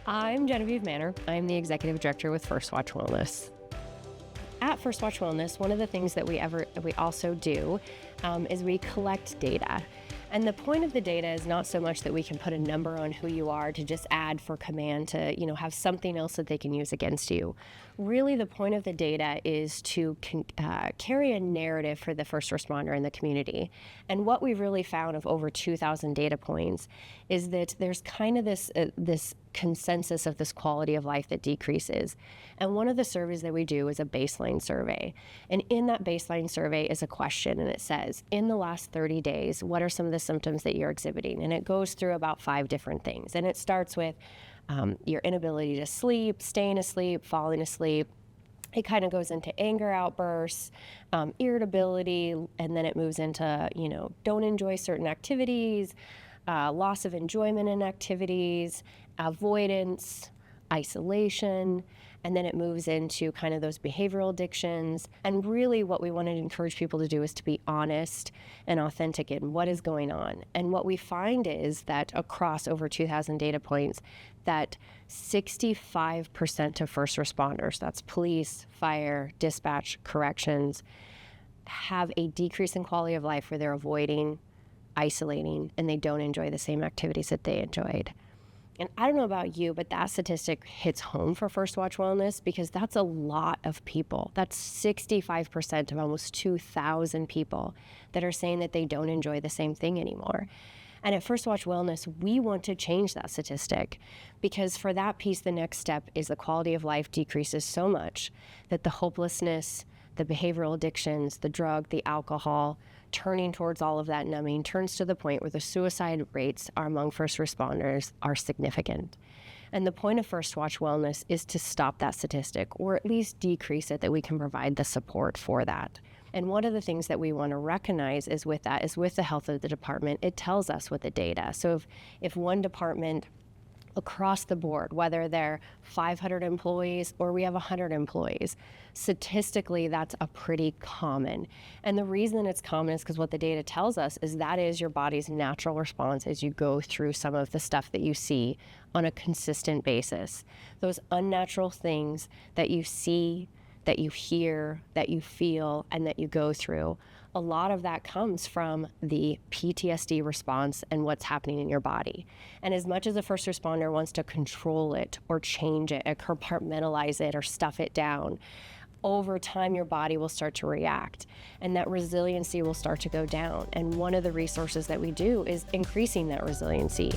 I'm Genevieve Mannor. I'm the Executive Director with First Watch Wellness. At First Watch Wellness, one of the things that we also do is we collect data. And the point of the data is not so much that we can put a number on who you are to just add for command to, have something else that they can use against you. Really, the point of the data is to carry a narrative for the first responder in the community. And what we've really found of over 2,000 data points is that there's kind of this consensus of this quality of life that decreases. And one of the surveys that we do is a baseline survey. And in that baseline survey is a question, and it says, in the last 30 days, what are some of the symptoms that you're exhibiting? And it goes through about 5 different things. And it starts with your inability to sleep, staying asleep, falling asleep. It kind of goes into anger outbursts, irritability, and then it moves into, don't enjoy certain activities, loss of enjoyment in activities, avoidance, isolation, and then it moves into kind of those behavioral addictions. And really what we want to encourage people to do is to be honest and authentic in what is going on. And what we find is that across over 2,000 data points, that 65% of first responders, that's police, fire, dispatch, corrections, have a decrease in quality of life where they're avoiding, isolating, and they don't enjoy the same activities that they enjoyed. And I don't know about you, but that statistic hits home for First Watch Wellness because that's a lot of people. That's 65% of almost 2,000 people that are saying that they don't enjoy the same thing anymore. And at First Watch Wellness, we want to change that statistic because for that piece, the next step is the quality of life decreases so much that the hopelessness, the behavioral addictions, the drug, the alcohol, turning towards all of that numbing turns to the point where the suicide rates among first responders are significant. And the point of First Watch Wellness is to stop that statistic or at least decrease it, that we can provide the support for that. And one of the things that we want to recognize is with the health of the department, it tells us with the data. So if one department across the board, whether they're 500 employees or we have 100 employees, statistically, that's a pretty common. And the reason it's common is because what the data tells us is that is your body's natural response as you go through some of the stuff that you see on a consistent basis. Those unnatural things that you see, that you hear, that you feel, and that you go through, a lot of that comes from the PTSD response and what's happening in your body. And as much as a first responder wants to control it or change it or compartmentalize it or stuff it down, over time your body will start to react and that resiliency will start to go down. And one of the resources that we do is increasing that resiliency.